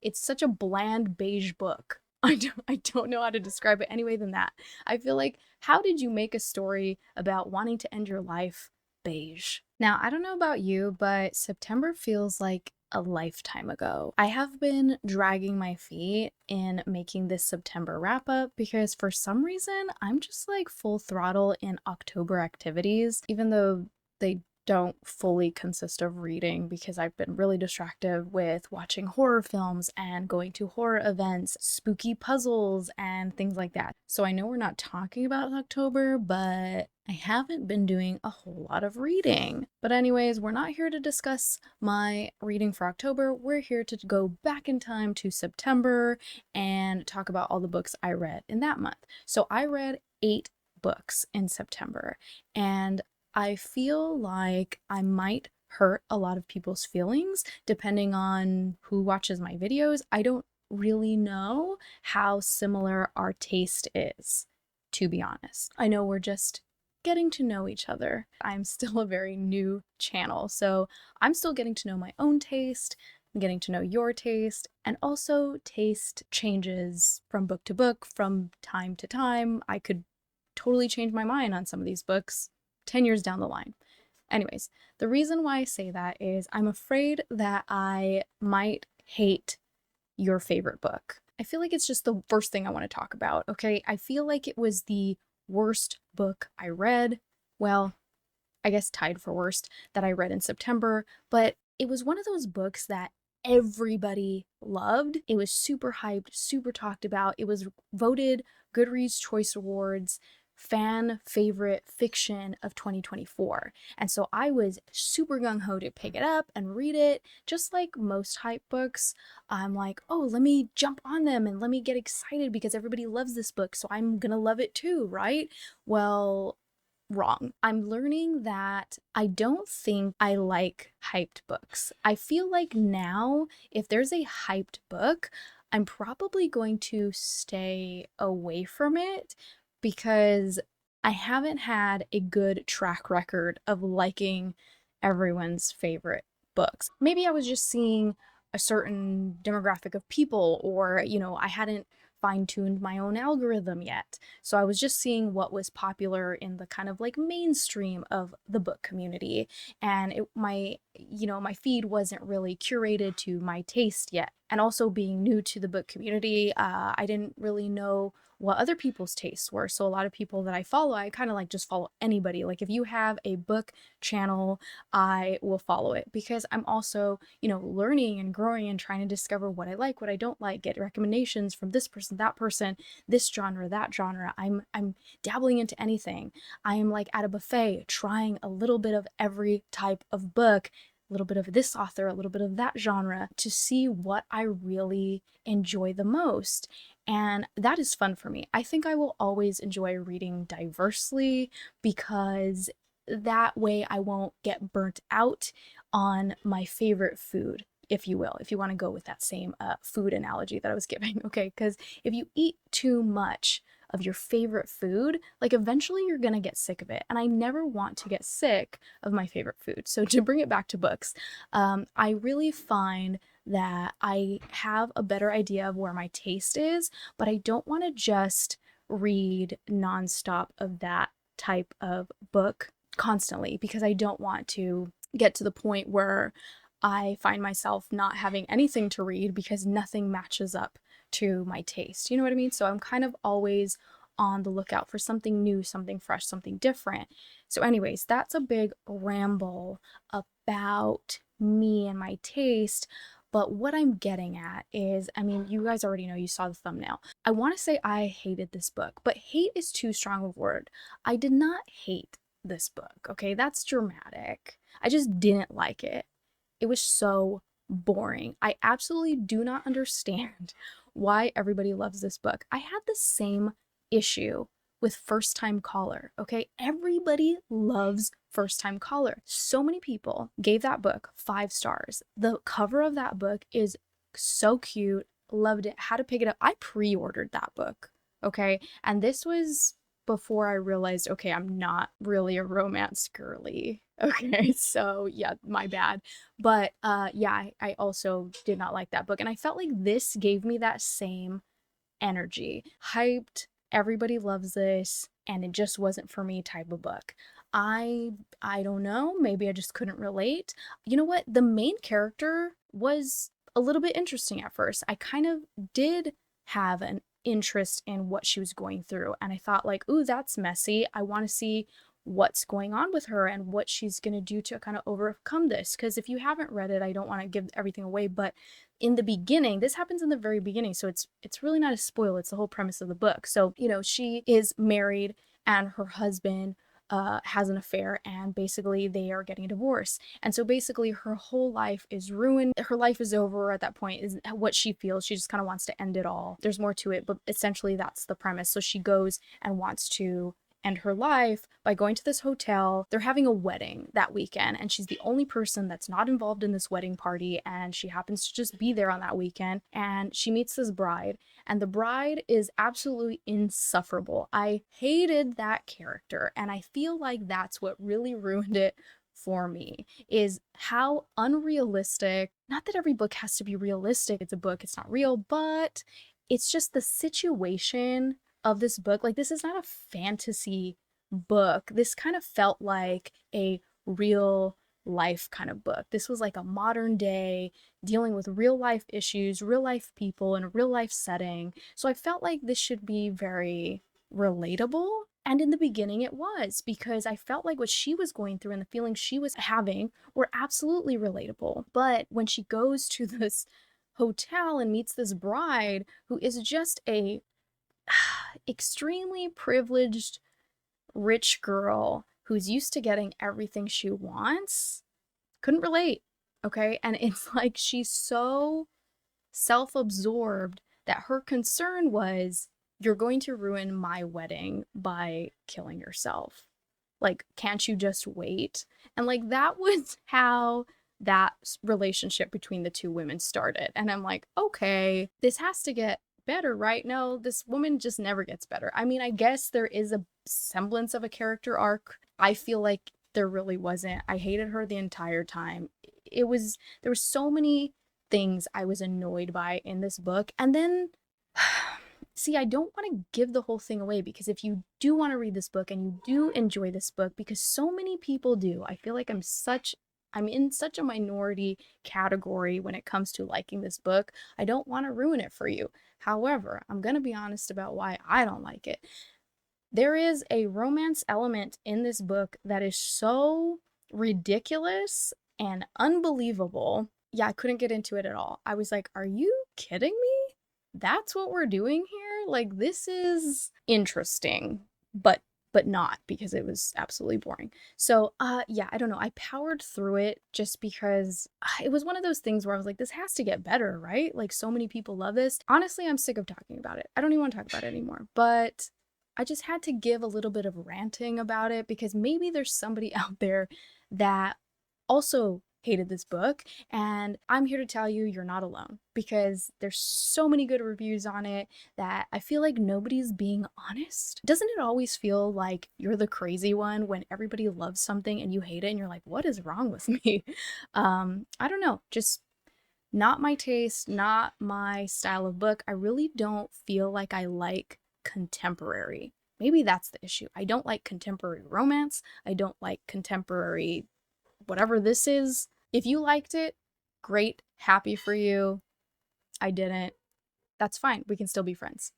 It's such a bland beige book. I don't know how to describe it any way than that. I feel like, how did you make a story about wanting to end your life beige? Now, I don't know about you, but September feels like a lifetime ago. I have been dragging my feet in making this September wrap up because for some reason I'm just like full throttle in October activities, even though they don't fully consist of reading because I've been really distracted with watching horror films and going to horror events, spooky puzzles, and things like that. So I know we're not talking about October, but I haven't been doing a whole lot of reading. But anyways, we're not here to discuss my reading for October. We're here to go back in time to September and talk about all the books I read in that month. So I read 8 books in September, and I feel like I might hurt a lot of people's feelings depending on who watches my videos. I don't really know how similar our taste is, to be honest. I know we're just getting to know each other. I'm still a very new channel, so I'm still getting to know my own taste, I'm getting to know your taste, and also taste changes from book to book, from time to time. I could totally change my mind on some of these books 10 years down the line. Anyways, the reason why I say that is I'm afraid that I might hate your favorite book. I feel like it's just the first thing I want to talk about, okay? I feel like it was the worst book I read. Well, I guess tied for worst that I read in September, but it was one of those books that everybody loved. It was super hyped, super talked about. It was voted Goodreads Choice Awards fan favorite fiction of 2024. And so I was super gung-ho to pick it up and read it. Just like most hype books, I'm like, oh, let me jump on them and let me get excited because everybody loves this book, so I'm gonna love it too, right? Well, wrong. I'm learning that I don't think I like hyped books. I feel like now, if there's a hyped book, I'm probably going to stay away from it because I haven't had a good track record of liking everyone's favorite books. Maybe I was just seeing a certain demographic of people, or, I hadn't fine-tuned my own algorithm yet. So I was just seeing what was popular in the kind of like mainstream of the book community. And my feed wasn't really curated to my taste yet. And also being new to the book community, I didn't really know what other people's tastes were. So a lot of people that I follow, I kind of like just follow anybody. Like if you have a book channel, I will follow it because I'm also, learning and growing and trying to discover what I like, what I don't like, get recommendations from this person, that person, this genre, that genre. I'm dabbling into anything. I am like at a buffet trying a little bit of every type of book, a little bit of this author, a little bit of that genre to see what I really enjoy the most. And that is fun for me. I think I will always enjoy reading diversely because that way I won't get burnt out on my favorite food, if you will, if you want to go with that same food analogy that I was giving, okay? Because if you eat too much of your favorite food, like eventually you're gonna get sick of it. And I never want to get sick of my favorite food. So to bring it back to books, I really find that I have a better idea of where my taste is, but I don't want to just read nonstop of that type of book constantly because I don't want to get to the point where I find myself not having anything to read because nothing matches up to my taste. You know what I mean? So I'm kind of always on the lookout for something new, something fresh, something different. So anyways, that's a big ramble about me and my taste. But what I'm getting at is, you guys already know, you saw the thumbnail. I want to say I hated this book, but hate is too strong of a word. I did not hate this book, okay? That's dramatic. I just didn't like it. It was so boring. I absolutely do not understand why everybody loves this book. I had the same issue with First Time Caller, okay? Everybody loves First Time Caller. So many people gave that book 5 stars. The cover of that book is so cute. Loved it. Had to pick it up. I pre-ordered that book, okay? And this was before I realized, okay, I'm not really a romance girly. Okay, so yeah, my bad. But yeah, I also did not like that book. And I felt like this gave me that same energy. Hyped, everybody loves this, and it just wasn't for me type of book. I I don't know, maybe I just couldn't relate. You know what? The main character was a little bit interesting at first. I kind of did have an interest in what she was going through, and I thought like, "Ooh, that's messy. I want to see what's going on with her and what she's going to do to kind of overcome this." Because if you haven't read it, I don't want to give everything away, but in the beginning, this happens in the very beginning, so it's really not a spoil. It's the whole premise of the book. So she is married, and her husband has an affair, and basically they are getting a divorce. And so basically her whole life is ruined. Her life is over at that point, is what she feels. She just kind of wants to end it all. There's more to it, but essentially that's the premise. So she goes and wants to end her life by going to this hotel. They're having a wedding that weekend, and she's the only person that's not involved in this wedding party, and she happens to just be there on that weekend, and she meets this bride, and the bride is absolutely insufferable. I hated that character, and I feel like that's what really ruined it for me, is how unrealistic. Not that every book has to be realistic. It's a book, it's not real, but it's just the situation of this book. Like, this is not a fantasy book. This kind of felt like a real life kind of book. This was like a modern day dealing with real life issues, real life people in a real life setting. So I felt like this should be very relatable. And in the beginning, it was, because I felt like what she was going through and the feelings she was having were absolutely relatable. But when she goes to this hotel and meets this bride who is just a extremely privileged rich girl who's used to getting everything she wants, couldn't relate. Okay, and it's like she's so self-absorbed that her concern was, you're going to ruin my wedding by killing yourself. Like, can't you just wait? And like, that was how that relationship between the two women started. And I'm like, okay, this has to get better, right? No, this woman just never gets better. I mean, I guess there is a semblance of a character arc. I feel like there really wasn't. I hated her the entire time. There were so many things I was annoyed by in this book. And then see, I don't want to give the whole thing away, because if you do want to read this book and you do enjoy this book, because so many people do, I feel like I'm in such a minority category when it comes to liking this book. I don't want to ruin it for you. However, I'm going to be honest about why I don't like it. There is a romance element in this book that is so ridiculous and unbelievable. Yeah, I couldn't get into it at all. I was like, are you kidding me? That's what we're doing here? Like, this is interesting, but not, because it was absolutely boring. So, yeah, I don't know. I powered through it just because it was one of those things where I was like, this has to get better, right? Like, so many people love this. Honestly, I'm sick of talking about it. I don't even want to talk about it anymore. But I just had to give a little bit of ranting about it, because maybe there's somebody out there that also hated this book, and I'm here to tell you, you're not alone, because there's so many good reviews on it that I feel like nobody's being honest. Doesn't it always feel like you're the crazy one when everybody loves something and you hate it and you're like, what is wrong with me? I don't know, just not my taste, not my style of book. I really don't feel like I like contemporary. Maybe that's the issue. I don't like contemporary romance. I don't like contemporary whatever this is. If you liked it, great, happy for you. I didn't. That's fine. We can still be friends.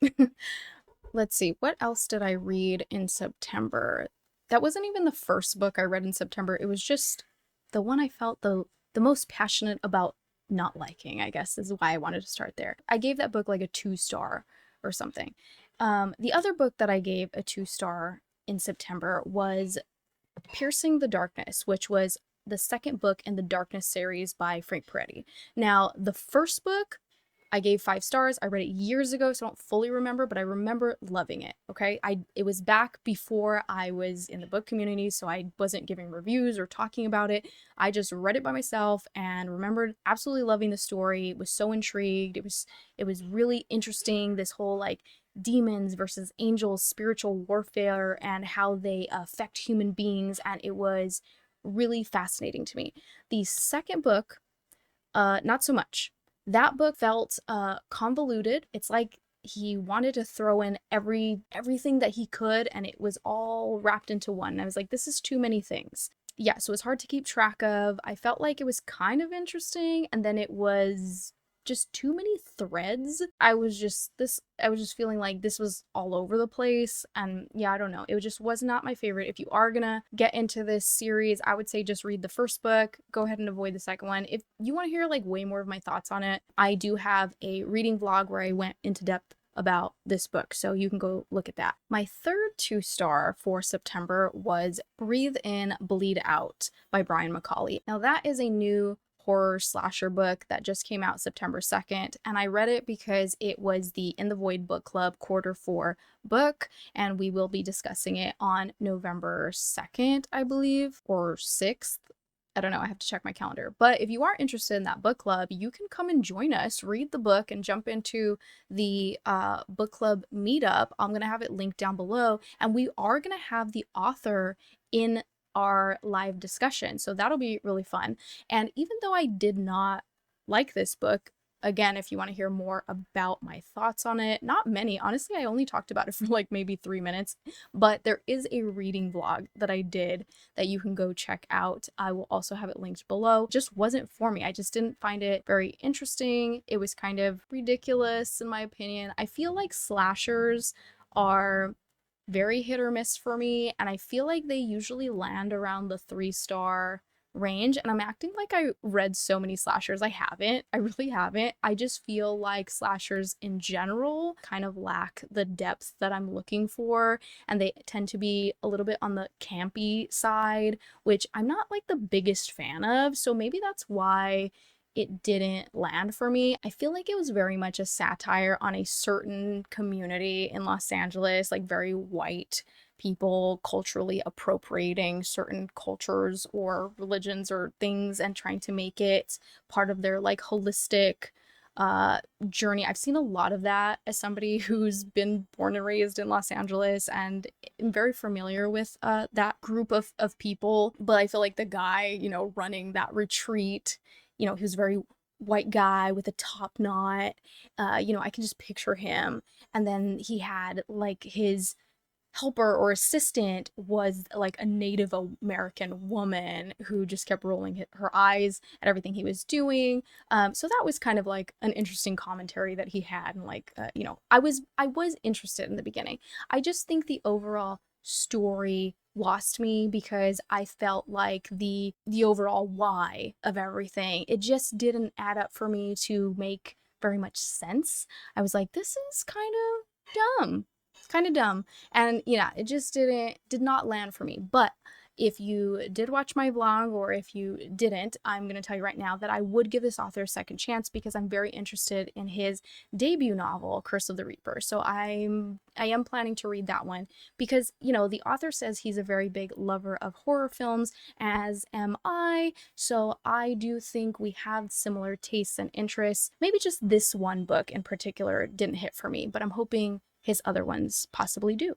Let's see, what else did I read in September? That wasn't even the first book I read in September. It was just the one I felt the most passionate about not liking, I guess, is why I wanted to start there. I gave that book like a 2-star or something. The other book that I gave a 2-star in September was Piercing the Darkness, which was the second book in the Darkness series by Frank Peretti. Now, the first book I gave 5 stars. I read it years ago, so I don't fully remember, but I remember loving it. Okay. It was back before I was in the book community, so I wasn't giving reviews or talking about it. I just read it by myself and remembered absolutely loving the story. Was so intrigued. It was really interesting. This whole like demons versus angels, spiritual warfare, and how they affect human beings, and it was really fascinating to me. The second book, not so much. That book felt convoluted. It's like he wanted to throw in everything that he could, and it was all wrapped into one. And I was like, this is too many things. Yeah, so it was hard to keep track of. I felt like it was kind of interesting, and then it was just too many threads. I was just feeling like this was all over the place, and yeah, I don't know. It just was not my favorite. If you are gonna get into this series, I would say just read the first book. Go ahead and avoid the second one. If you want to hear like way more of my thoughts on it, I do have a reading vlog where I went into depth about this book, so you can go look at that. My third 2-star for September was Breathe In, Bleed Out by Brian McCauley. Now that is a new horror slasher book that just came out September 2nd, and I read it because it was the In the Void Book Club Q4 book, and we will be discussing it on November 2nd, I believe, or 6th. I don't know, I have to check my calendar. But if you are interested in that book club, you can come and join us, read the book, and jump into the book club meetup. I'm going to have it linked down below, and we are going to have the author in our live discussion. So that'll be really fun. And even though I did not like this book, again, if you want to hear more about my thoughts on it, not many. Honestly, I only talked about it for like maybe 3 minutes, but there is a reading vlog that I did that you can go check out. I will also have it linked below. It just wasn't for me. I just didn't find it very interesting. It was kind of ridiculous in my opinion. I feel like slashers are very hit or miss for me, and I feel like they usually land around the 3-star range, and I'm acting like I read so many slashers. I haven't. I really haven't. I just feel like slashers in general kind of lack the depth that I'm looking for, and they tend to be a little bit on the campy side, which I'm not like the biggest fan of, so maybe that's why it didn't land for me. I feel like it was very much a satire on a certain community in Los Angeles, like very white people culturally appropriating certain cultures or religions or things and trying to make it part of their like holistic journey. I've seen a lot of that as somebody who's been born and raised in Los Angeles, and I'm very familiar with that group of people. But I feel like the guy, running that retreat, he was a very white guy with a top knot. I can just picture him. And then he had like his helper or assistant was like a Native American woman who just kept rolling her eyes at everything he was doing. So that was kind of like an interesting commentary that he had, and like I was interested in the beginning. I just think the overall story lost me because I felt like the overall why of everything, it just didn't add up for me to make very much sense. I was like, this is kind of dumb. It's kind of dumb. And yeah, it just did not land for me. But if you did watch my vlog, or if you didn't, I'm going to tell you right now that I would give this author a second chance because I'm very interested in his debut novel, Curse of the Reaper. So I am planning to read that one because, the author says he's a very big lover of horror films, as am I. So I do think we have similar tastes and interests. Maybe just this one book in particular didn't hit for me, but I'm hoping his other ones possibly do.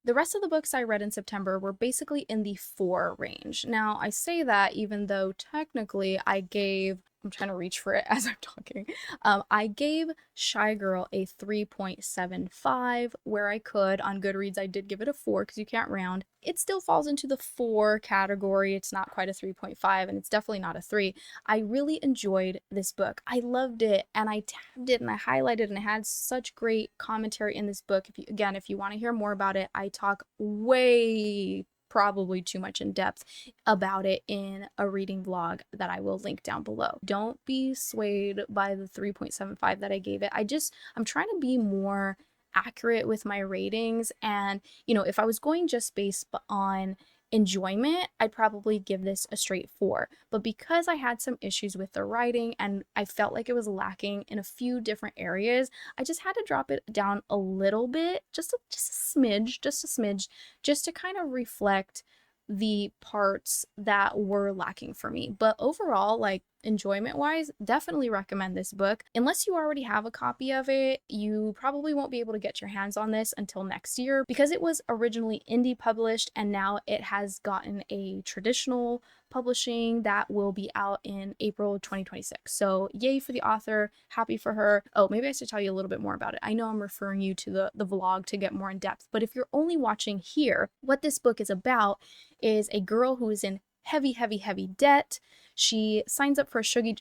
The rest of the books I read in September were basically in the 4 range. Now, I say that even though technically I'm trying to reach for it as I'm talking. I gave Shy Girl a 3.75 where I could. On Goodreads, I did give it a 4 because you can't round. It still falls into the 4 category. It's not quite a 3.5, and it's definitely not a 3. I really enjoyed this book. I loved it, and I tabbed it, and I highlighted, and it had such great commentary in this book. If you want to hear more about it, I talk way probably too much in depth about it in a reading vlog that I will link down below. Don't be swayed by the 3.75 that I gave it. I'm trying to be more accurate with my ratings, and if I was going just based on enjoyment, I'd probably give this a straight 4. But because I had some issues with the writing and I felt like it was lacking in a few different areas, I just had to drop it down a little bit, just a smidge, just to kind of reflect the parts that were lacking for me. But overall, like enjoyment wise, definitely recommend this book. Unless you already have a copy of it, you probably won't be able to get your hands on this until next year because it was originally indie published and now it has gotten a traditional publishing that will be out in April 2026. So yay for the author, happy for her. Oh, maybe I should tell you a little bit more about it. I know I'm referring you to the vlog to get more in depth, but if you're only watching here, what this book is about is a girl who is in heavy debt. She signs up for she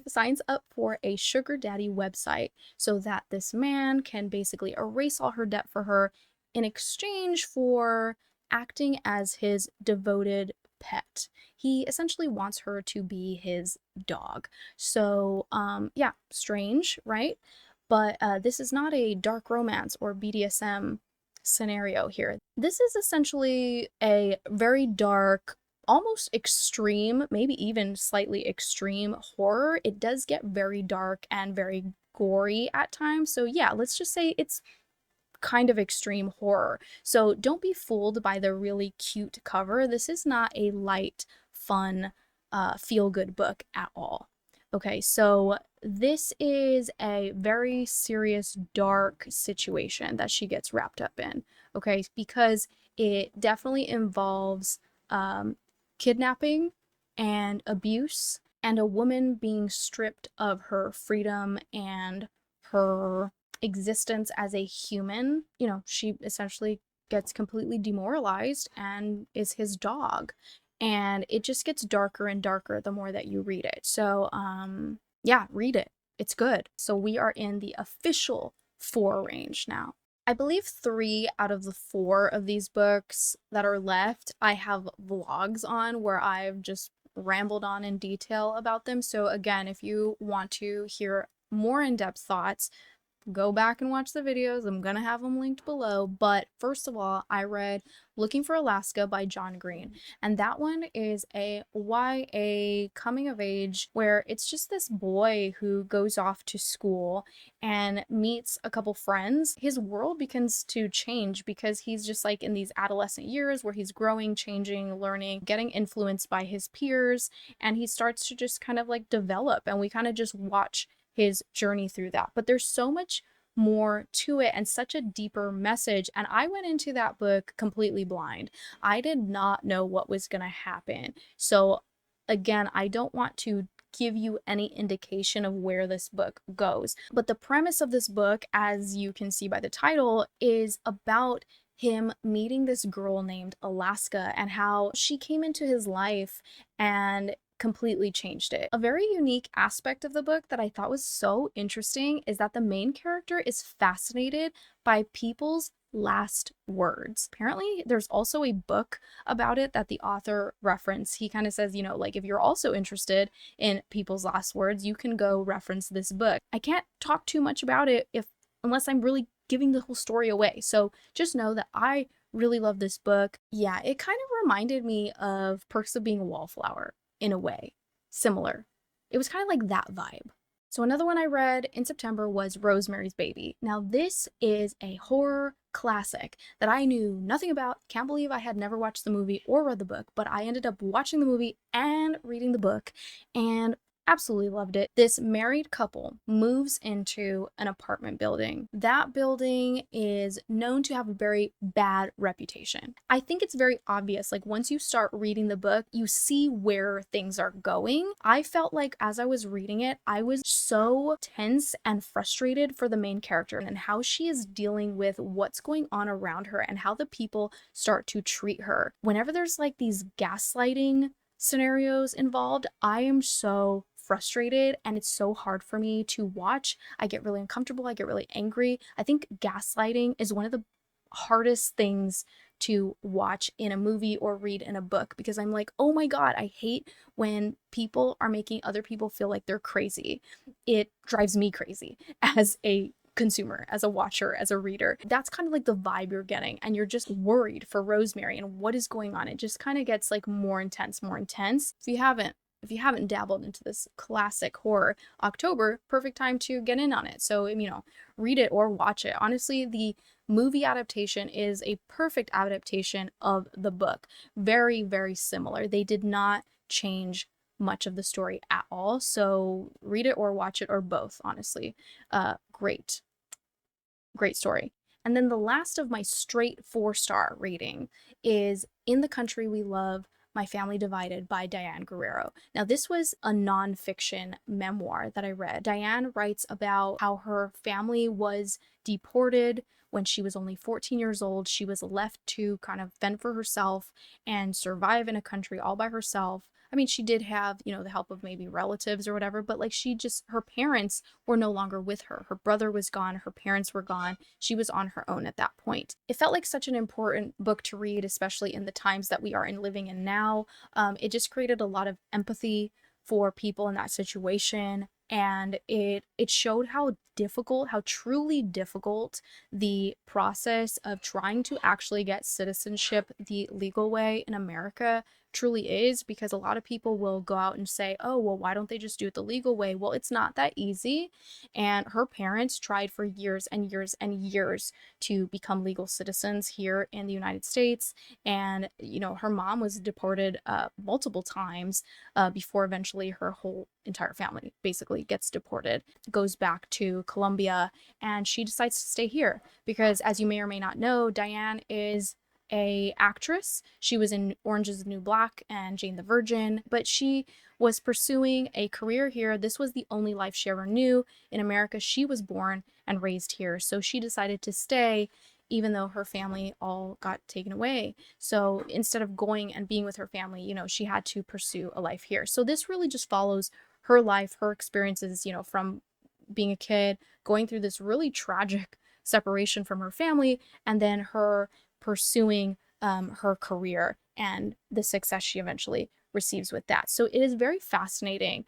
signs up for a sugar daddy website so that this man can basically erase all her debt for her in exchange for acting as his devoted pet. He essentially wants her to be his dog. So, yeah, strange, right? But this is not a dark romance or BDSM scenario here. This is essentially a very dark, almost extreme, maybe even slightly extreme horror. It does get very dark and very gory at times. So yeah, let's just say it's kind of extreme horror. So don't be fooled by the really cute cover. This is not a light, fun, feel-good book at all. Okay, so this is a very serious, dark situation that she gets wrapped up in, okay, because it definitely involves kidnapping and abuse and a woman being stripped of her freedom and her existence as a human. You know, she essentially gets completely demoralized and is his dog. And it just gets darker and darker the more that you read it. So, yeah, read it. It's good. So we are in the official 4 range now. I believe 3 out of the 4 of these books that are left, I have vlogs on where I've just rambled on in detail about them. So again, if you want to hear more in-depth thoughts, go back and watch the videos. I'm gonna have them linked below. But first of all, I read Looking for Alaska by John Green. And that one is a YA coming of age where it's just this boy who goes off to school and meets a couple friends. His world begins to change because he's just like in these adolescent years where he's growing, changing, learning, getting influenced by his peers, and he starts to just kind of like develop, and we kind of just watch his journey through that. But there's so much more to it and such a deeper message. And I went into that book completely blind. I did not know what was going to happen. So again, I don't want to give you any indication of where this book goes. But the premise of this book, as you can see by the title, is about him meeting this girl named Alaska and how she came into his life and completely changed it. A very unique aspect of the book that I thought was so interesting is that the main character is fascinated by people's last words. Apparently, there's also a book about it that the author referenced. He kind of says, you know, like if you're also interested in people's last words, you can go reference this book. I can't talk too much about it unless I'm really giving the whole story away. So just know that I really love this book. Yeah, it kind of reminded me of Perks of Being a Wallflower. In a way, similar. It was kind of like that vibe. So another one I read in September was Rosemary's Baby. Now this is a horror classic that I knew nothing about. Can't believe I had never watched the movie or read the book, but I ended up watching the movie and reading the book and absolutely loved it. This married couple moves into an apartment building. That building is known to have a very bad reputation. I think it's very obvious, like once you start reading the book, you see where things are going. I felt like as I was reading it, I was so tense and frustrated for the main character and how she is dealing with what's going on around her and how the people start to treat her. Whenever there's like these gaslighting scenarios involved, I am so frustrated and it's so hard for me to watch. I get really uncomfortable. I get really angry. I think gaslighting is one of the hardest things to watch in a movie or read in a book because I'm like, oh my God, I hate when people are making other people feel like they're crazy. It drives me crazy as a consumer, as a watcher, as a reader. That's kind of like the vibe you're getting, and you're just worried for Rosemary and what is going on. It just kind of gets like more intense, more intense. If you haven't dabbled into this classic horror, October, perfect time to get in on it. So, read it or watch it. Honestly, the movie adaptation is a perfect adaptation of the book. Very, very similar. They did not change much of the story at all. So read it or watch it or both, honestly. Great. Great story. And then the last of my straight 4-star rating is In the Country We Love, My Family Divided by Diane Guerrero. Now, this was a nonfiction memoir that I read. Diane writes about how her family was deported when she was only 14 years old. She was left to kind of fend for herself and survive in a country all by herself. I mean, she did have, the help of maybe relatives or whatever, but like her parents were no longer with her. Her brother was gone, her parents were gone. She was on her own at that point. It felt like such an important book to read, especially in the times that we are living in now. It just created a lot of empathy for people in that situation. And it showed how truly difficult the process of trying to actually get citizenship the legal way in America truly is, because a lot of people will go out and say, oh, well, why don't they just do it the legal way? Well, it's not that easy. And her parents tried for years and years and years to become legal citizens here in the United States. And, her mom was deported multiple times before eventually her whole entire family basically gets deported, goes back to Colombia, and she decides to stay here because, as you may or may not know, Diane is a actress. She was in Orange is the New Black and Jane the Virgin, but she was pursuing a career here. This was the only life she ever knew in America. She was born and raised here, so she decided to stay even though her family all got taken away. So instead of going and being with her family, she had to pursue a life here. So this really just follows her life, her experiences, from being a kid, going through this really tragic separation from her family, and then her pursuing her career and the success she eventually receives with that. So it is very fascinating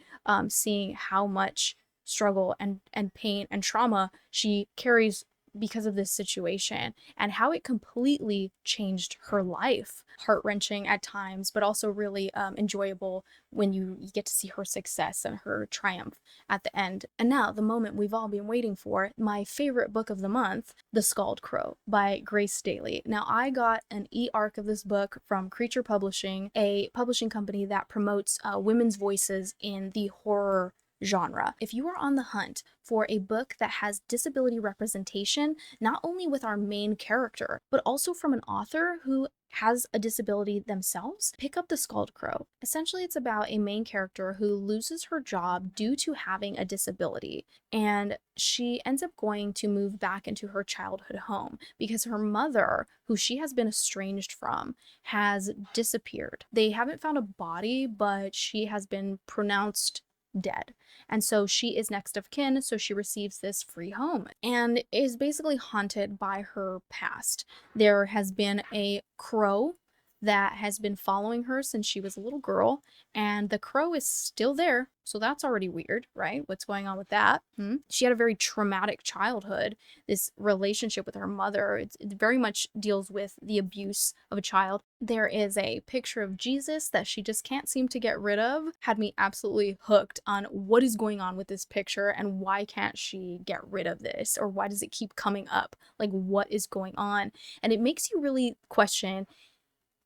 seeing how much struggle and pain and trauma she carries because of this situation, and how it completely changed her life. Heart-wrenching at times, but also really enjoyable when you get to see her success and her triumph at the end. And now, the moment we've all been waiting for, my favorite book of the month, The Scald Crow by Grace Daly. Now, I got an e-arc of this book from Creature Publishing, a publishing company that promotes women's voices in the horror genre. If you are on the hunt for a book that has disability representation, not only with our main character, but also from an author who has a disability themselves, pick up The Scald Crow. Essentially, it's about a main character who loses her job due to having a disability, and she ends up going to move back into her childhood home because her mother, who she has been estranged from, has disappeared. They haven't found a body, but she has been pronounced dead. And so she is next of kin, so she receives this free home and is basically haunted by her past. There has been a crow that has been following her since she was a little girl, and the crow is still there, so that's already weird, right? What's going on with that? She had a very traumatic childhood. This relationship with her mother, it very much deals with the abuse of a child. There is a picture of Jesus that she just can't seem to get rid of. Had me absolutely hooked on what is going on with this picture and why can't she get rid of this, or why does it keep coming up? Like, what is going on? And it makes you really question,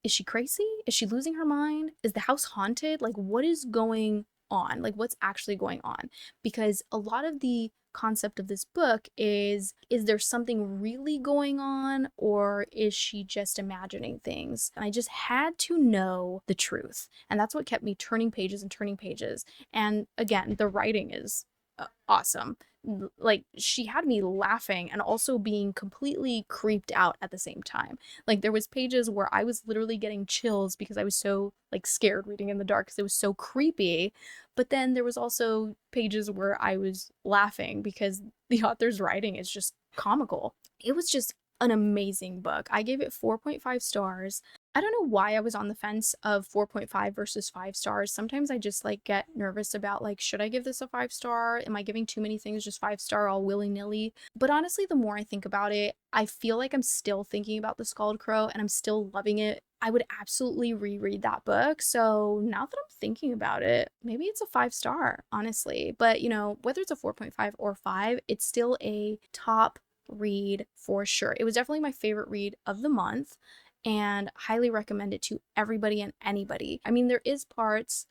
is she crazy? Is she losing her mind? Is the house haunted? Like, what is going on? Like, what's actually going on? Because a lot of the concept of this book is there something really going on, or is she just imagining things? And I just had to know the truth. And that's what kept me turning pages and turning pages. And again, the writing is awesome. Like, she had me laughing and also being completely creeped out at the same time. Like, there was pages where I was literally getting chills because I was so like scared reading in the dark because it was so creepy. But then there was also pages where I was laughing because the author's writing is just comical. It was just an amazing book. I gave it 4.5 stars. I don't know why I was on the fence of 4.5 versus 5 stars. Sometimes I just like get nervous about like, should I give this a 5 star? Am I giving too many things just 5 star all willy-nilly? But honestly, the more I think about it, I feel like I'm still thinking about The Scald Crow and I'm still loving it. I would absolutely reread that book. So now that I'm thinking about it, maybe it's a 5 star, honestly. But you know, whether it's a 4.5 or 5, it's still a top read for sure. It was definitely my favorite read of the month and highly recommend it to everybody and anybody. I mean, there is parts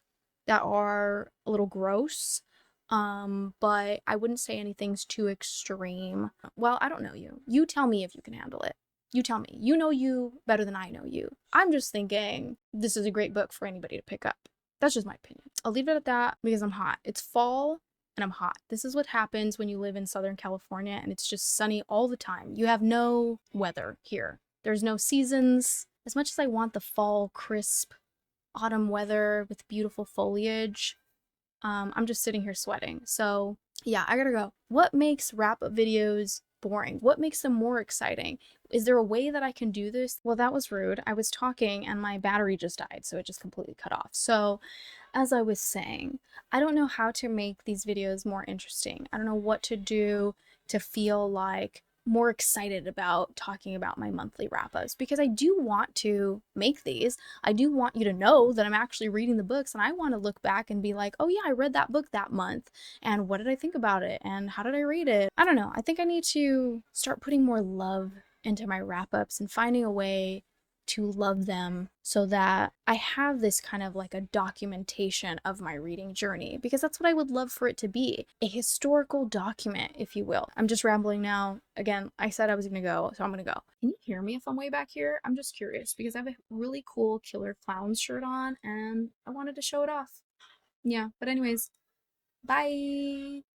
that are a little gross, but I wouldn't say anything's too extreme. Well, I don't know you. You tell me if you can handle it. You tell me. You know you better than I know you. I'm just thinking this is a great book for anybody to pick up. That's just my opinion. I'll leave it at that because I'm hot. It's fall and I'm hot. This is what happens when you live in Southern California and it's just sunny all the time. You have no weather here. There's no seasons. As much as I want the fall, crisp autumn weather with beautiful foliage, I'm just sitting here sweating. So, yeah, I gotta go. What makes wrap up videos boring? What makes them more exciting? Is there a way that I can do this? Well, that was rude. I was talking and my battery just died, so it just completely cut off. So, as I was saying, I don't know how to make these videos more interesting. I don't know what to do to feel like more excited about talking about my monthly wrap ups because I do want to make these. I do want you to know that I'm actually reading the books and I want to look back and be like, oh yeah, I read that book that month. And what did I think about it? And how did I rate it? I don't know. I think I need to start putting more love into my wrap ups and finding a way to love them so that I have this kind of like a documentation of my reading journey because that's what I would love for it to be, a historical document, if you will. I'm just rambling now. Again, I said I was gonna go, so I'm gonna go. Can you hear me if I'm way back here? I'm just curious because I have a really cool Killer Clowns shirt on and I wanted to show it off. Yeah, but anyways, bye.